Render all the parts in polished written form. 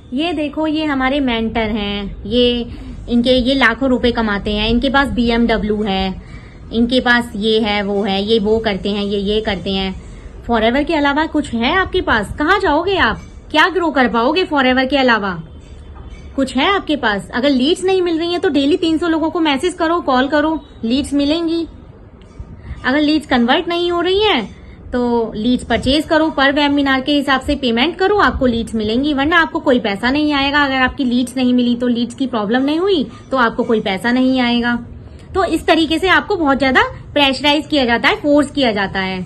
ये देखो, ये हमारे मेंटर हैं, ये लाखों रुपए कमाते हैं, इनके पास BMW है, इनके पास ये है, ये वो करते हैं, ये करते हैं। फॉरएवर के अलावा कुछ है आपके पास? कहाँ जाओगे आप? क्या ग्रो कर पाओगे फॉरएवर के अलावा? कुछ है आपके पास? अगर लीड्स नहीं मिल रही हैं तो डेली 300 लोगों को मैसेज करो, कॉल करो, लीड्स मिलेंगी। अगर लीड्स कन्वर्ट नहीं हो रही हैं तो लीड्स परचेज करो, पर वेबिनार के हिसाब से पेमेंट करो, आपको लीड्स मिलेंगी, वरना आपको कोई पैसा नहीं आएगा। अगर आपकी लीड्स नहीं मिली तो लीड्स की प्रॉब्लम नहीं हुई तो आपको कोई पैसा नहीं आएगा। तो इस तरीके से आपको बहुत ज्यादा प्रेशराइज किया जाता है, फोर्स किया जाता है,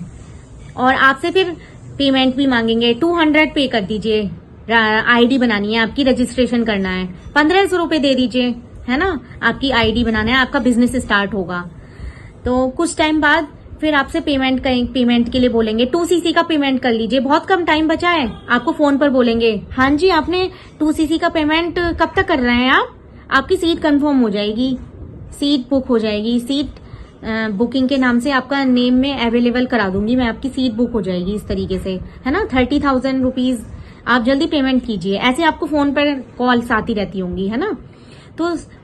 और आपसे फिर पेमेंट भी मांगेंगे। 200 पे कर दीजिए, आईडी बनानी है आपकी, रजिस्ट्रेशन करना है, 1500 रुपए दे दीजिए, है ना, आपकी आईडी बनाना है, आपका बिजनेस स्टार्ट होगा। तो कुछ टाइम बाद फिर आपसे पेमेंट के लिए बोलेंगे 2cc का पेमेंट कर लीजिए, बहुत कम टाइम बचा है। आपको फोन पर बोलेंगे, हाँ जी आपने 2cc का पेमेंट कब तक कर रहे हैं आप? आपकी सीट कंफर्म हो जाएगी, सीट बुक हो जाएगी, सीट बुकिंग के नाम से आपका नेम में अवेलेबल करा दूंगी मैं, आपकी सीट बुक हो जाएगी इस तरीके से, है ना। 30,000 रुपीज आप जल्दी पेमेंट कीजिए। ऐसे आपको फोन पर कॉल्स आती रहती होंगी, है ना।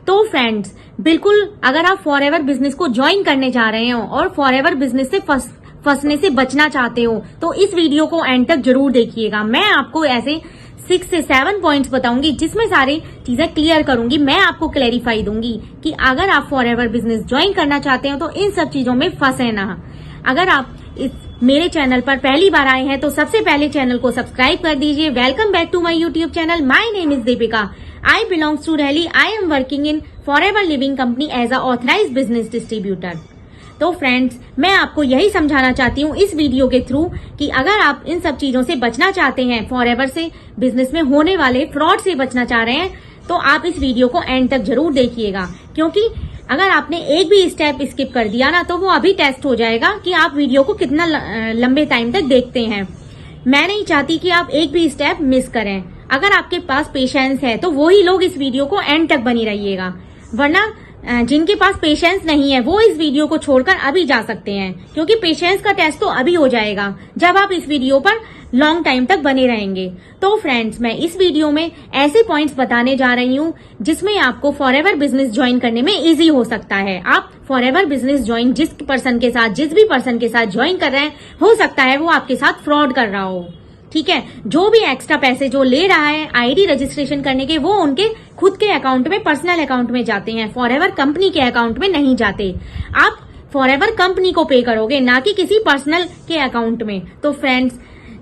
तो फ्रेंड्स, बिल्कुल अगर आप फॉरएवर बिजनेस को ज्वाइन करने जा रहे हो और फॉरएवर बिजनेस से फंसने से बचना चाहते हो तो इस वीडियो को एंड तक जरूर देखिएगा। मैं आपको ऐसे 6 से 7 पॉइंट्स बताऊंगी जिसमें सारी चीजें क्लियर करूंगी। मैं आपको क्लैरिफाई दूंगी कि अगर आप फॉरएवर बिजनेस ज्वाइन करना चाहते हो तो इन सब चीजों में फंसे ना। अगर आप इस मेरे चैनल पर पहली बार आए हैं तो सबसे पहले चैनल को सब्सक्राइब कर दीजिए। Welcome back to my YouTube channel. My name is Deepika. I belongs to Delhi. I am working in Forever Living Company as a authorized business distributor. तो फ्रेंड्स, मैं आपको यही समझाना चाहती हूँ इस वीडियो के थ्रू कि अगर आप इन सब चीजों से बचना चाहते हैं, फॉरएवर से बिजनेस में होने वाले फ्रॉड से बचना चाह रहे हैं, तो आप इस वीडियो को एंड तक जरूर देखिएगा। क्योंकि अगर आपने एक भी स्टेप स्किप कर दिया ना तो वो अभी टेस्ट हो जाएगा कि आप वीडियो को कितना लंबे टाइम तक देखते हैं। मैं नहीं चाहती कि आप एक भी स्टेप मिस करें। अगर आपके पास पेशेंस है तो वो ही लोग इस वीडियो को एंड तक बनी रहिएगा, वरना जिनके पास पेशेंस नहीं है वो इस वीडियो को छोड़कर अभी जा सकते हैं, क्योंकि पेशेंस का टेस्ट तो अभी हो जाएगा जब आप इस वीडियो पर लॉन्ग टाइम तक बने रहेंगे। तो फ्रेंड्स, मैं इस वीडियो में ऐसे पॉइंट्स बताने जा रही हूँ जिसमें आपको फॉरएवर बिजनेस ज्वाइन करने में इजी हो सकता है। आप फॉरएवर बिजनेस ज्वाइन जिस भी पर्सन के साथ ज्वाइन कर रहे हैं, हो सकता है वो आपके साथ फ्रॉड कर रहा हो, ठीक है। जो भी एक्स्ट्रा पैसे जो ले रहा है आईडी रजिस्ट्रेशन करने के, वो उनके खुद के अकाउंट में, पर्सनल अकाउंट में जाते हैं, फॉरएवर कंपनी के अकाउंट में नहीं जाते। आप फॉरएवर कंपनी को पे करोगे, ना कि किसी पर्सनल के अकाउंट में। तो फ्रेंड्स,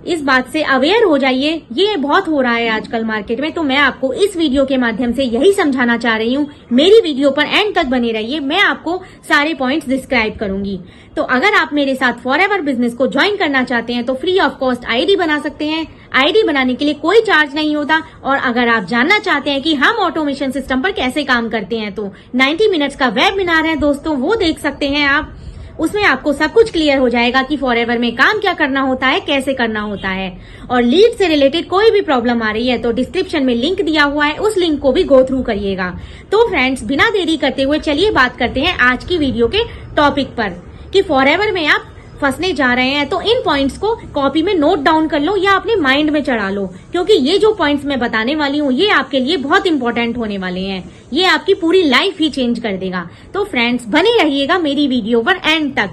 इस बात से अवेयर हो जाइए, ये बहुत हो रहा है आजकल मार्केट में। तो मैं आपको इस वीडियो के माध्यम से यही समझाना चाह रही हूँ। मेरी वीडियो पर एंड तक बने रहिए, मैं आपको सारे पॉइंट्स डिस्क्राइब करूंगी। तो अगर आप मेरे साथ फॉरएवर बिजनेस को ज्वाइन करना चाहते हैं तो फ्री ऑफ कॉस्ट आईडी बना सकते हैं। आईडी बनाने के लिए कोई चार्ज नहीं होता। और अगर आप जानना चाहते हैं कि हम ऑटोमेशन सिस्टम पर कैसे काम करते हैं तो 90 मिनट्स का वेबिनार है दोस्तों, वो देख सकते हैं आप। उसमें आपको सब कुछ क्लियर हो जाएगा कि फॉरएवर में काम क्या करना होता है, कैसे करना होता है। और लीड से रिलेटेड कोई भी प्रॉब्लम आ रही है तो डिस्क्रिप्शन में लिंक दिया हुआ है, उस लिंक को भी गो थ्रू करिएगा। तो फ्रेंड्स, बिना देरी करते हुए चलिए बात करते हैं आज की वीडियो के टॉपिक पर कि फॉरएवर में आप फंसने जा रहे हैं तो इन पॉइंट्स को कॉपी में नोट डाउन कर लो या अपने माइंड में चढ़ा लो, क्योंकि ये जो पॉइंट्स मैं बताने वाली हूँ ये आपके लिए बहुत इंपॉर्टेंट होने वाले हैं। ये आपकी पूरी लाइफ ही चेंज कर देगा। तो फ्रेंड्स, बने रहिएगा मेरी वीडियो पर एंड तक।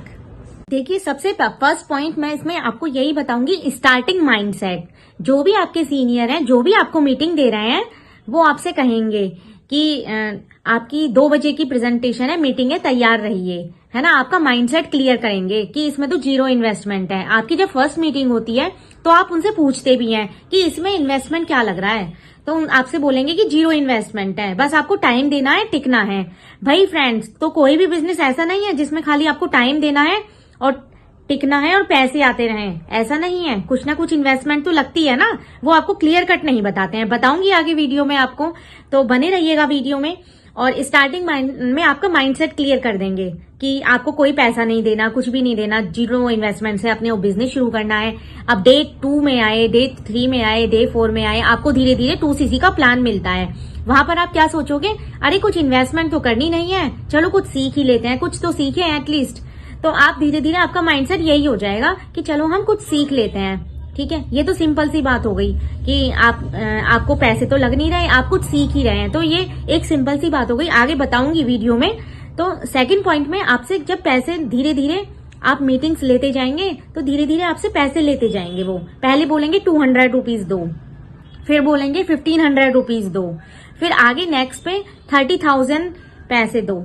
देखिए, सबसे फर्स्ट पॉइंट मैं इसमें आपको यही बताऊंगी, स्टार्टिंग माइंडसेट। जो भी आपके सीनियर हैं, जो भी आपको मीटिंग दे रहे हैं, वो आपसे कहेंगे कि आपकी 2 बजे की प्रेजेंटेशन है, मीटिंग है, तैयार रहिए, है ना। आपका माइंडसेट क्लियर करेंगे कि इसमें तो 0 इन्वेस्टमेंट है। आपकी जब फर्स्ट मीटिंग होती है तो आप उनसे पूछते भी हैं कि इसमें इन्वेस्टमेंट क्या लग रहा है, तो आपसे बोलेंगे कि 0 इन्वेस्टमेंट है, बस आपको टाइम देना है, टिकना है। भाई फ्रेंड्स, तो कोई भी बिजनेस ऐसा नहीं है जिसमें खाली आपको टाइम देना है और टिकना है और पैसे आते रहें, ऐसा नहीं है। कुछ ना कुछ इन्वेस्टमेंट तो लगती है ना, वो आपको क्लियर कट नहीं बताते हैं, बताऊंगी आगे वीडियो में आपको। तो बने रहिएगा वीडियो में। और स्टार्टिंग में आपका माइंडसेट क्लियर कर देंगे कि आपको कोई पैसा नहीं देना, कुछ भी नहीं देना, 0 इन्वेस्टमेंट से अपने बिजनेस शुरू करना है। अब डे 2 में आए, डे 3 में आए, डे 4 में आए, आपको धीरे धीरे 2cc का प्लान मिलता है। वहां पर आप क्या सोचोगे, अरे कुछ इन्वेस्टमेंट तो करनी नहीं है, चलो कुछ सीख ही लेते हैं, कुछ तो सीखे एटलीस्ट। तो आप धीरे धीरे, आपका माइंडसेट यही हो जाएगा कि चलो हम कुछ सीख लेते हैं, ठीक है, ये तो सिंपल सी बात हो गई कि आपको पैसे तो लग नहीं रहे, आप कुछ सीख ही रहे हैं, तो ये एक सिंपल सी बात हो गई। आगे बताऊंगी वीडियो में। तो सेकंड पॉइंट में आपसे जब पैसे धीरे धीरे आप मीटिंग्स लेते जाएंगे तो धीरे धीरे आपसे पैसे लेते जाएंगे। वो पहले बोलेंगे 200 रुपीज दो, फिर बोलेंगे 1500 रुपीज दो, फिर आगे नेक्स्ट पे 30,000 पैसे दो,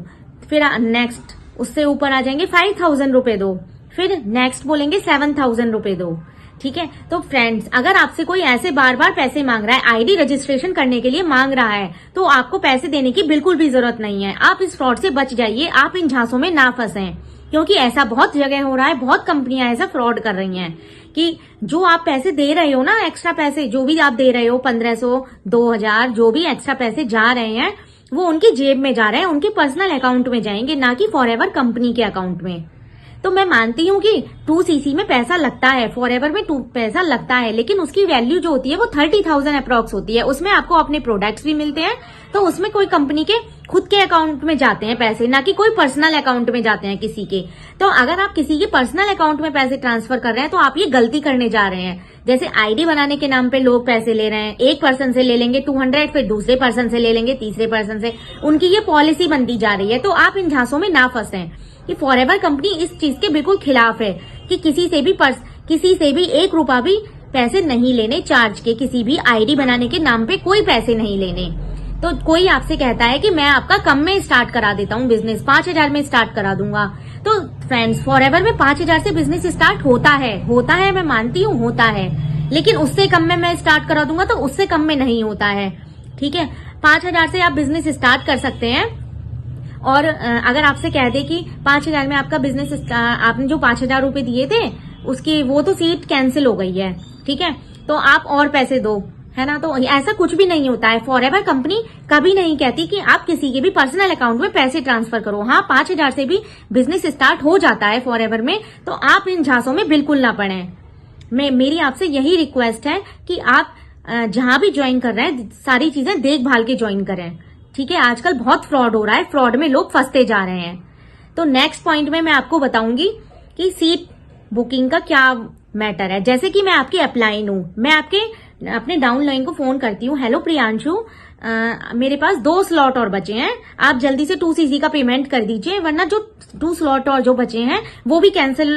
फिर नेक्स्ट उससे ऊपर आ जाएंगे 5,000 रुपए दो, फिर नेक्स्ट बोलेंगे 7,000 रुपए दो। ठीक है, तो फ्रेंड्स अगर आपसे कोई ऐसे बार बार पैसे मांग रहा है, आईडी रजिस्ट्रेशन करने के लिए मांग रहा है, तो आपको पैसे देने की बिल्कुल भी जरूरत नहीं है। आप इस फ्रॉड से बच जाइए, आप इन झांसों में ना फंसें, क्योंकि ऐसा बहुत जगह हो रहा है, बहुत कंपनियां ऐसा फ्रॉड कर रही हैं कि जो आप पैसे दे रहे हो ना, एक्स्ट्रा पैसे जो भी आप दे रहे हो, 1500, 2000 जो भी एक्स्ट्रा पैसे जा रहे हैं, वो उनकी जेब में जा रहे हैं, उनके पर्सनल अकाउंट में जाएंगे, ना कि फॉरएवर कंपनी के अकाउंट में। तो मैं मानती हूँ कि 2cc में पैसा लगता है, फॉरएवर में पैसा लगता है, लेकिन उसकी वैल्यू जो होती है वो 30,000 अप्रॉक्स होती है। उसमें आपको अपने प्रोडक्ट्स भी मिलते हैं, तो उसमें कोई कंपनी के खुद के अकाउंट में जाते हैं पैसे, ना कि कोई पर्सनल अकाउंट में जाते हैं किसी के। तो अगर आप किसी के पर्सनल अकाउंट में पैसे ट्रांसफर कर रहे हैं तो आप ये गलती करने जा रहे हैं। जैसे आईडी बनाने के नाम पे लोग पैसे ले रहे हैं, एक पर्सन से ले लेंगे 200, फिर दूसरे पर्सन से ले लेंगे, तीसरे पर्सन से, उनकी ये पॉलिसी बनती जा रही है। तो आप इन झांसों में ना फंसें कि फॉरएवर कंपनी इस चीज के बिल्कुल खिलाफ है कि किसी से भी 1 रुपया भी पैसे नहीं लेने चार्ज के, किसी भी आईडी बनाने के नाम पे कोई पैसे नहीं लेने। तो कोई आपसे कहता है कि मैं आपका कम में स्टार्ट करा देता हूँ बिजनेस, 5,000 में स्टार्ट करा दूंगा, तो फ्रेंड्स फॉरएवर में 5,000 से बिजनेस स्टार्ट होता है, मैं मानती हूँ होता है, लेकिन उससे कम में मैं स्टार्ट करा दूंगा तो उससे कम में नहीं होता है। ठीक है, 5,000 से आप बिजनेस स्टार्ट कर सकते हैं। और अगर आपसे कह दे कि 5,000 में आपका बिजनेस, आपने जो 5,000 रुपए दिए थे उसकी वो तो सीट कैंसिल हो गई है, ठीक है, तो आप और पैसे दो, है ना। तो ऐसा कुछ भी नहीं होता है। फॉरएवर कंपनी कभी नहीं कहती कि आप किसी के भी पर्सनल अकाउंट में पैसे ट्रांसफर करो। हाँ, 5,000 से भी बिजनेस स्टार्ट हो जाता है फॉरएवर में, तो आप इन झांसों में बिल्कुल ना पड़े। मेरी आपसे यही रिक्वेस्ट है कि आप जहां भी ज्वाइन कर रहे हैं सारी चीजें देखभाल के ज्वाइन करें। ठीक है, आजकल बहुत फ्रॉड हो रहा है, फ्रॉड में लोग फंसते जा रहे हैं। तो नेक्स्ट पॉइंट में मैं आपको बताऊंगी कि सीट बुकिंग का क्या मैटर है। जैसे कि मैं आपकी अपलाइन हूं, मैं अपने डाउनलाइन को फोन करती हूँ, हेलो प्रियांशु, मेरे पास 2 स्लॉट और बचे हैं, आप जल्दी से 2cc का पेमेंट कर दीजिए, वरना जो 2 स्लॉट और जो बचे हैं वो भी कैंसिल,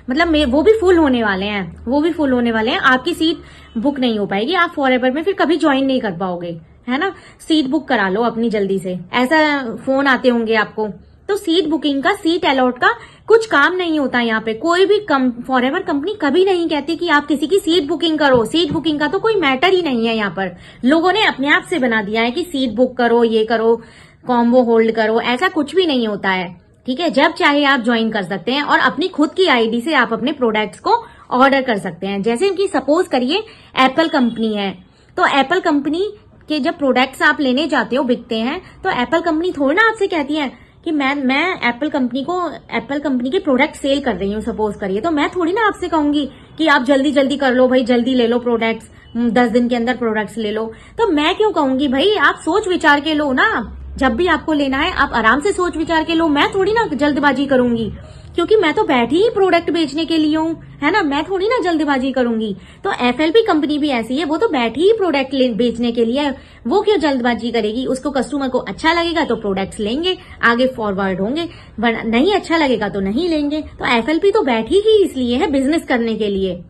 मतलब वो भी फुल होने वाले हैं, आपकी सीट बुक नहीं हो पाएगी, आप फॉरएवर में फिर कभी ज्वाइन नहीं कर पाओगे, है ना। सीट बुक करा लो अपनी जल्दी से, ऐसा फोन आते होंगे आपको। तो सीट बुकिंग का, सीट अलॉट का कुछ काम नहीं होता यहाँ पे। कोई भी फॉरएवर कंपनी कभी नहीं कहती कि आप किसी की सीट बुकिंग करो। सीट बुकिंग का तो कोई मैटर ही नहीं है यहाँ पर। लोगों ने अपने आप से बना दिया है कि सीट बुक करो, ये करो, कॉम्बो होल्ड करो, ऐसा कुछ भी नहीं होता है। ठीक है, जब चाहे आप ज्वाइन कर सकते हैं और अपनी खुद की आईडी से आप अपने प्रोडक्ट्स को ऑर्डर कर सकते हैं। जैसे कि सपोज करिए एप्पल कंपनी है, तो एप्पल कंपनी के जब प्रोडक्ट्स आप लेने जाते हो, बिकते हैं, तो एप्पल कंपनी थोड़ी ना आपसे कहती है कि मैं एप्पल कंपनी के प्रोडक्ट सेल कर रही हूँ, सपोज करिए, तो मैं थोड़ी ना आपसे कहूंगी कि आप जल्दी जल्दी कर लो भाई, जल्दी ले लो प्रोडक्ट्स, 10 दिन के अंदर प्रोडक्ट्स ले लो। तो मैं क्यों कहूंगी भाई, आप सोच विचार के लो ना, जब भी आपको लेना है आप आराम से सोच विचार के लो। मैं थोड़ी ना जल्दबाजी करूंगी, क्योंकि मैं तो बैठी ही प्रोडक्ट बेचने के लिए हूँ, है ना, मैं थोड़ी ना जल्दबाजी करूंगी। तो FLP कंपनी भी ऐसी है, वो तो बैठी ही प्रोडक्ट बेचने के लिए, वो क्यों जल्दबाजी करेगी। उसको कस्टमर को अच्छा लगेगा तो प्रोडक्ट्स लेंगे, आगे फॉरवर्ड होंगे, नहीं अच्छा लगेगा तो नहीं लेंगे। तो FLP तो बैठी ही इसलिए है, बिजनेस करने के लिए।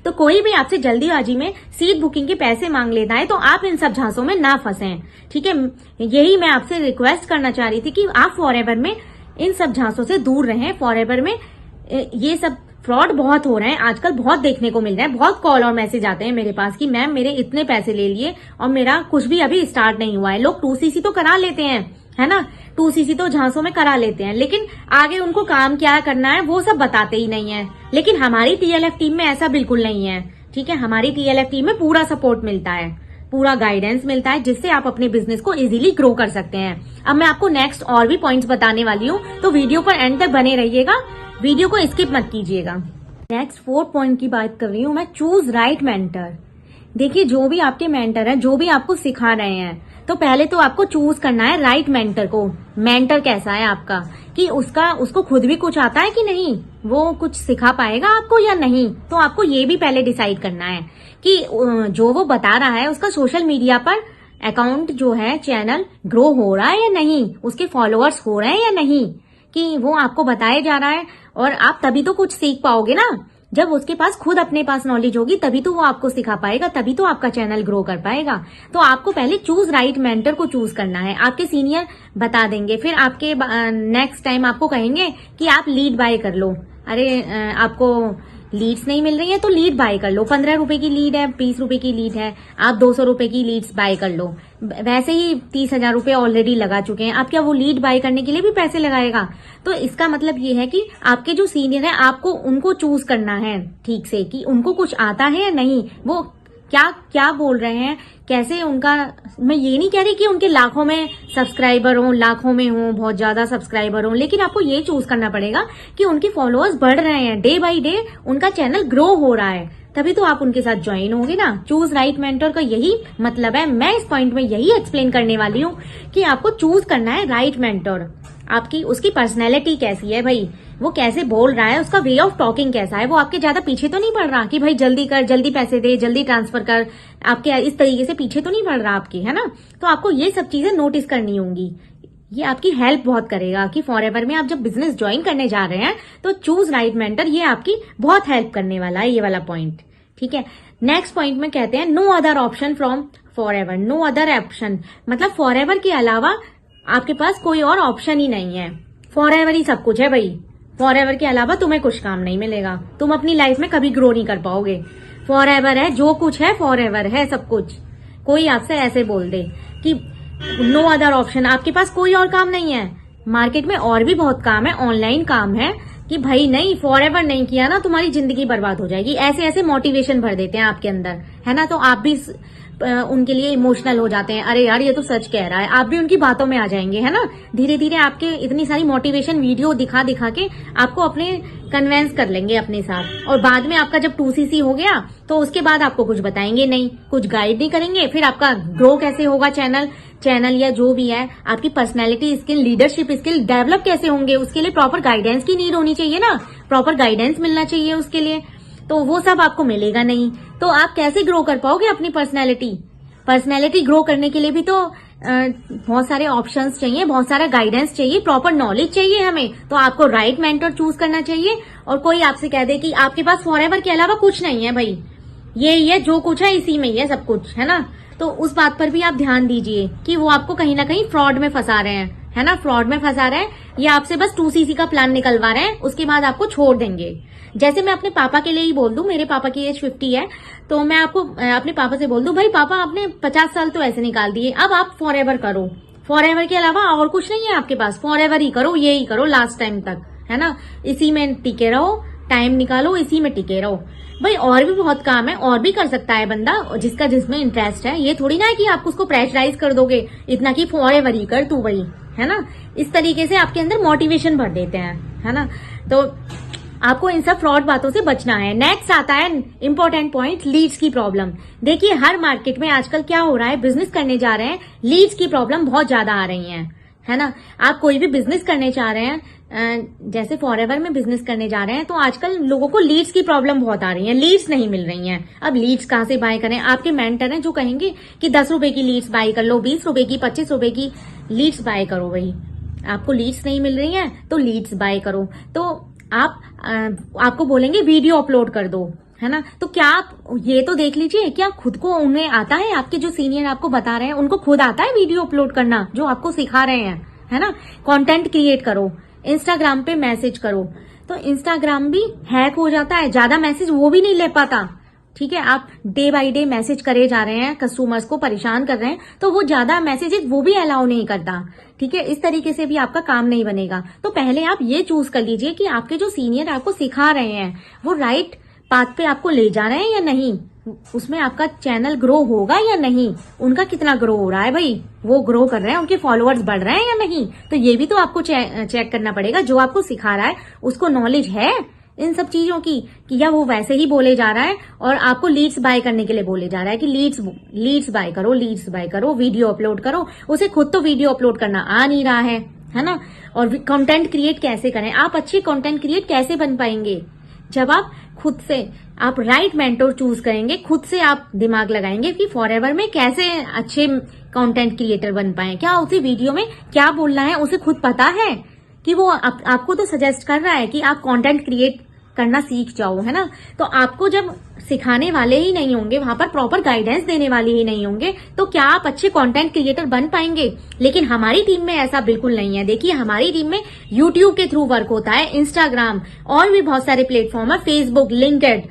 तो कोई भी आपसे जल्दीबाजी में सीट बुकिंग के पैसे मांग लेता है तो आप इन सब झांसों में ना फंसें। ठीक है, यही मैं आपसे रिक्वेस्ट करना चाह रही थी कि आप फॉरएवर में इन सब झांसों से दूर रहें। फॉरएवर में ये सब फ्रॉड बहुत हो रहे हैं आजकल, बहुत देखने को मिल रहा है। बहुत कॉल और मैसेज आते हैं मेरे पास कि मैम मेरे इतने पैसे ले लिए और मेरा कुछ भी अभी स्टार्ट नहीं हुआ है। लोग 2cc तो करा लेते हैं, है ना, 2cc तो झांसों में करा लेते हैं, लेकिन आगे उनको काम क्या करना है वो सब बताते ही नहीं है। लेकिन हमारी TLF टीम में ऐसा बिल्कुल नहीं है। ठीक है, हमारी TLF टीम में पूरा सपोर्ट मिलता है, पूरा गाइडेंस मिलता है, जिससे आप अपने बिजनेस को इजीली ग्रो कर सकते हैं। अब मैं आपको नेक्स्ट और भी पॉइंट्स बताने वाली हूँ, तो वीडियो पर एंड तक बने रहिएगा, वीडियो को स्किप मत कीजिएगा। नेक्स्ट 4th पॉइंट की बात कर रही हूँ मैं, चूज राइट मेंटर। देखिए, जो भी आपके मेंटर हैं, जो भी आपको सिखा रहे हैं, तो पहले तो आपको चूज करना है राइट मेंटर को। मेंटर कैसा है आपका, कि उसको खुद भी कुछ आता है कि नहीं, वो कुछ सिखा पाएगा आपको या नहीं। तो आपको ये भी पहले डिसाइड करना है कि जो वो बता रहा है उसका सोशल मीडिया पर अकाउंट जो है, चैनल ग्रो हो रहा है या नहीं, उसके फॉलोअर्स हो रहे हैं या नहीं, कि वो आपको बताया जा रहा है। और आप तभी तो कुछ सीख पाओगे ना, जब उसके पास खुद अपने पास नॉलेज होगी तभी तो वो आपको सिखा पाएगा, तभी तो आपका चैनल ग्रो कर पाएगा। तो आपको पहले चूज राइट मेंटर को चूज करना है। आपके सीनियर बता देंगे, फिर आपके नेक्स्ट टाइम आपको कहेंगे कि आप लीड बाय कर लो। अरे आपको लीड्स नहीं मिल रही है तो लीड बाय कर लो, 15 रुपए की लीड है, 20 रुपए की लीड है, आप 200 रुपए की लीड्स बाय कर लो। वैसे ही 30,000 रुपए ऑलरेडी लगा चुके हैं, आप क्या वो लीड बाय करने के लिए भी पैसे लगाएगा? तो इसका मतलब ये है कि आपके जो सीनियर है आपको उनको चूज करना है ठीक से, कि उनको कुछ आता है या नहीं, वो क्या क्या बोल रहे हैं, कैसे उनका। मैं ये नहीं कह रही कि उनके लाखों में सब्सक्राइबर हो, लाखों में हो, बहुत ज्यादा सब्सक्राइबर हो, लेकिन आपको ये चूज करना पड़ेगा कि उनके फॉलोअर्स बढ़ रहे हैं, डे बाय डे उनका चैनल ग्रो हो रहा है, तभी तो आप उनके साथ ज्वाइन होगे ना। चूज राइट मेंटर का यही मतलब है। मैं इस पॉइंट में यही एक्सप्लेन करने वाली हूँ कि आपको चूज करना है राइट मेंटर। आपकी उसकी पर्सनैलिटी कैसी है भाई, वो कैसे बोल रहा है, उसका वे ऑफ टॉकिंग कैसा है, वो आपके ज्यादा पीछे तो नहीं पड़ रहा कि भाई जल्दी कर, जल्दी पैसे दे, जल्दी ट्रांसफर कर, आपके इस तरीके से पीछे तो नहीं पड़ रहा आपके, है ना। तो आपको ये सब चीजें नोटिस करनी होंगी, ये आपकी हेल्प बहुत करेगा कि फॉरएवर में आप जब बिजनेस ज्वाइन करने जा रहे हैं तो चूज राइट मेंटर, ये आपकी बहुत हेल्प करने वाला है, ये वाला पॉइंट। ठीक है, नेक्स्ट पॉइंट में कहते हैं no other option from forever. No other option मतलब फॉरएवर के अलावा आपके पास कोई और ऑप्शन ही नहीं है, फॉरएवर ही सब कुछ है भाई। फॉरएवर के अलावा तुम्हें कुछ काम नहीं मिलेगा, तुम अपनी लाइफ में कभी ग्रो नहीं कर पाओगे। फॉरएवर है, जो कुछ है फॉरएवर है सब कुछ। कोई आपसे ऐसे बोल दे कि नो अदर ऑप्शन, आपके पास कोई और काम नहीं है, मार्केट में और भी बहुत काम है, ऑनलाइन काम है, कि भाई नहीं फॉरएवर नहीं किया ना तुम्हारी जिंदगी बर्बाद हो जाएगी, ऐसे ऐसे मोटिवेशन भर देते हैं आपके अंदर, है ना। तो आप भी उनके लिए इमोशनल हो जाते हैं, अरे यार ये तो सच कह रहा है, आप भी उनकी बातों में आ जाएंगे, है ना। धीरे धीरे आपके इतनी सारी मोटिवेशन वीडियो दिखा दिखा के आपको अपने कन्वेंस कर लेंगे अपने साथ, और बाद में आपका जब 2cc हो गया तो उसके बाद आपको कुछ बताएंगे नहीं, कुछ गाइड नहीं करेंगे, फिर आपका ग्रो कैसे होगा चैनल या जो भी है, आपकी personality skill, leadership skill develop कैसे होंगे, उसके लिए प्रॉपर गाइडेंस की नीड होनी चाहिए ना, प्रॉपर गाइडेंस मिलना चाहिए उसके लिए, तो वो सब आपको मिलेगा नहीं। तो आप कैसे ग्रो कर पाओगे अपनी पर्सनैलिटी ग्रो करने के लिए भी तो बहुत सारे ऑप्शंस चाहिए, बहुत सारा गाइडेंस चाहिए, प्रॉपर नॉलेज चाहिए हमें। तो आपको राइट मेंटर चूज करना चाहिए। और कोई आपसे कह दे कि आपके पास फॉरएवर के अलावा कुछ नहीं है भाई, ये जो कुछ है इसी में ही है सब कुछ, है ना, तो उस बात पर भी आप ध्यान दीजिए कि वो आपको कहीं ना कहीं फ्रॉड में फंसा रहे हैं, है ना, फ्रॉड में फंसा रहे हैं, या आपसे बस 2cc का प्लान निकलवा रहे हैं, उसके बाद आपको छोड़ देंगे। जैसे मैं अपने पापा के लिए ही बोल दूं, मेरे पापा की एज 50 है, तो मैं आपको अपने पापा से बोल दूं, भाई पापा आपने 50 साल तो ऐसे निकाल दिए, अब आप फॉरएवर करो, फॉरएवर के अलावा और कुछ नहीं है आपके पास, फॉरएवर ही करो, ये ही करो लास्ट टाइम तक, है ना, इसी में टिके रहो, टाइम निकालो, इसी में टिके रहो। भाई और भी बहुत काम है, और भी कर सकता है बंदा जिसका जिसमें इंटरेस्ट है, ये थोड़ी ना है कि आप उसको प्रेशराइज कर दोगे इतना कि फॉरएवर ही कर तू भाई, है ना। इस तरीके से आपके अंदर मोटिवेशन भर देते हैं, है ना। तो आपको इन सब फ्रॉड बातों से बचना है। नेक्स्ट आता है इंपॉर्टेंट पॉइंट, लीड्स की प्रॉब्लम। देखिए हर मार्केट में आजकल क्या हो रहा है, बिजनेस करने जा रहे हैं, लीड्स की प्रॉब्लम बहुत ज्यादा आ रही है ना। आप कोई भी बिजनेस करने चाह रहे हैं, जैसे फॉरएवर में बिजनेस करने जा रहे हैं, तो आजकल लोगों को लीड्स की प्रॉब्लम बहुत आ रही है, लीड्स नहीं मिल रही हैं। अब लीड्स कहाँ से बाय करें? आपके मेंटर हैं जो कहेंगे कि 10 रुपए की लीड्स बाय कर लो, 20 रुपए की, 25 रुपए की लीड्स बाय करो। भाई आपको लीड्स नहीं मिल रही हैं तो लीड्स बाय करो। तो आपको बोलेंगे वीडियो अपलोड कर दो, है ना। तो क्या आप ये तो देख लीजिए, क्या खुद को उन्हें आता है? आपके जो सीनियर आपको बता रहे हैं उनको खुद आता है वीडियो अपलोड करना, जो आपको सिखा रहे हैं, है ना। कंटेंट क्रिएट करो, इंस्टाग्राम पे मैसेज करो, तो इंस्टाग्राम भी हैक हो जाता है, ज्यादा मैसेज वो भी नहीं ले पाता। ठीक है, आप डे बाय डे मैसेज करे जा रहे हैं, कस्टमर्स को परेशान कर रहे हैं, तो वो ज्यादा मैसेजेस वो भी अलाउ नहीं करता। ठीक है, इस तरीके से भी आपका काम नहीं बनेगा। तो पहले आप ये चूज कर लीजिए कि आपके जो सीनियर आपको सिखा रहे हैं वो राइट पाथ पे आपको ले जा रहे हैं या नहीं, उसमें आपका चैनल ग्रो होगा या नहीं, उनका कितना ग्रो हो रहा है, भाई वो ग्रो कर रहे हैं, उनके फॉलोअर्स बढ़ रहे हैं या नहीं। तो ये भी तो आपको चेक करना पड़ेगा। जो आपको सिखा रहा है उसको नॉलेज है इन सब चीजों की, कि या वो वैसे ही बोले जा रहा है और आपको लीड्स बाय करने के लिए बोले जा रहा है कि लीड्स बाय करो, वीडियो अपलोड करो। उसे खुद तो वीडियो अपलोड करना आ नहीं रहा है ना। और कंटेंट क्रिएट कैसे करें, आप अच्छे कंटेंट क्रिएट कैसे बन पाएंगे जब आप खुद से आप राइट मेंटोर चूज करेंगे, खुद से आप दिमाग लगाएंगे कि फॉरएवर में कैसे अच्छे कंटेंट क्रिएटर बन पाए। क्या उसे वीडियो में क्या बोलना है उसे खुद पता है कि वो आपको तो सजेस्ट कर रहा है कि आप कंटेंट क्रिएट करना सीख जाओ, है ना। तो आपको जब सिखाने वाले ही नहीं होंगे, वहां पर प्रॉपर गाइडेंस देने वाले ही नहीं होंगे, तो क्या आप अच्छे कंटेंट क्रिएटर बन पाएंगे। लेकिन हमारी टीम में ऐसा बिल्कुल नहीं है। देखिए, हमारी टीम में यूट्यूब के थ्रू वर्क होता है, इंस्टाग्राम और भी बहुत सारे प्लेटफॉर्म है, फेसबुक, लिंक्डइन,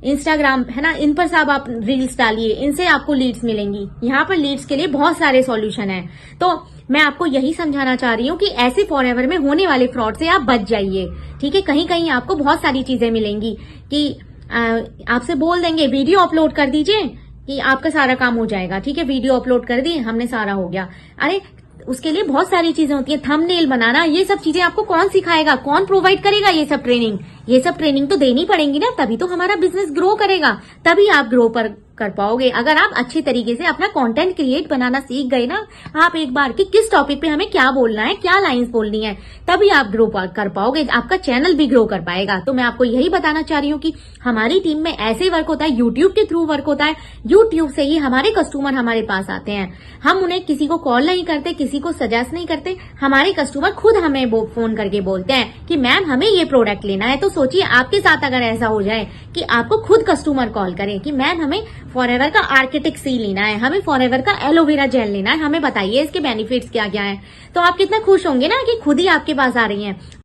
इंस्टाग्राम, है ना। इन पर सब आप रील्स डालिए, इनसे आपको लीड्स मिलेंगी। यहाँ पर लीड्स के लिए बहुत सारे सॉल्यूशन है। तो मैं आपको यही समझाना चाह रही हूँ कि ऐसे फॉरएवर में होने वाले फ्रॉड से आप बच जाइए, ठीक है। कहीं कहीं आपको बहुत सारी चीजें मिलेंगी कि आपसे बोल देंगे वीडियो अपलोड कर दीजिए कि आपका सारा काम हो जाएगा, ठीक है। वीडियो अपलोड कर दी, हमने सारा हो गया। अरे उसके लिए बहुत सारी चीजें होती है, थंबनेल बनाना, ये सब चीजें आपको कौन सिखाएगा, कौन प्रोवाइड करेगा ये सब ट्रेनिंग। ये सब ट्रेनिंग तो देनी पड़ेगी ना, तभी तो हमारा बिजनेस ग्रो करेगा, तभी आप ग्रो कर पाओगे। अगर आप अच्छे तरीके से अपना कंटेंट क्रिएट बनाना सीख गए ना आप एक बार, कि किस टॉपिक पे हमें क्या बोलना है, क्या लाइंस बोलनी है, तभी आप ग्रो कर पाओगे, आपका चैनल भी ग्रो कर पाएगा। तो मैं आपको यही बताना चाह रही हूँ कि हमारी टीम में ऐसे वर्क होता है, यूट्यूब के थ्रू वर्क होता है। यूट्यूब से ही हमारे कस्टमर हमारे पास आते हैं, हम उन्हें किसी को कॉल नहीं करते, किसी को सजेस्ट नहीं करते, हमारे कस्टमर खुद हमें फोन करके बोलते हैं कि मैम हमें ये प्रोडक्ट लेना है। तो सोचिए आपके साथ अगर ऐसा हो जाए कि आपको खुद कस्टमर कॉल करे कि मैम हमें फॉरएवर का आर्किटेक्ट सी लेना है, हमें फॉरएवर का एलोवेरा जेल लेना है, हमें बताइए इसके बेनिफिट्स क्या क्या है, तो आप कितना खुश होंगे ना कि खुद ही आपके पास आ रही हैं।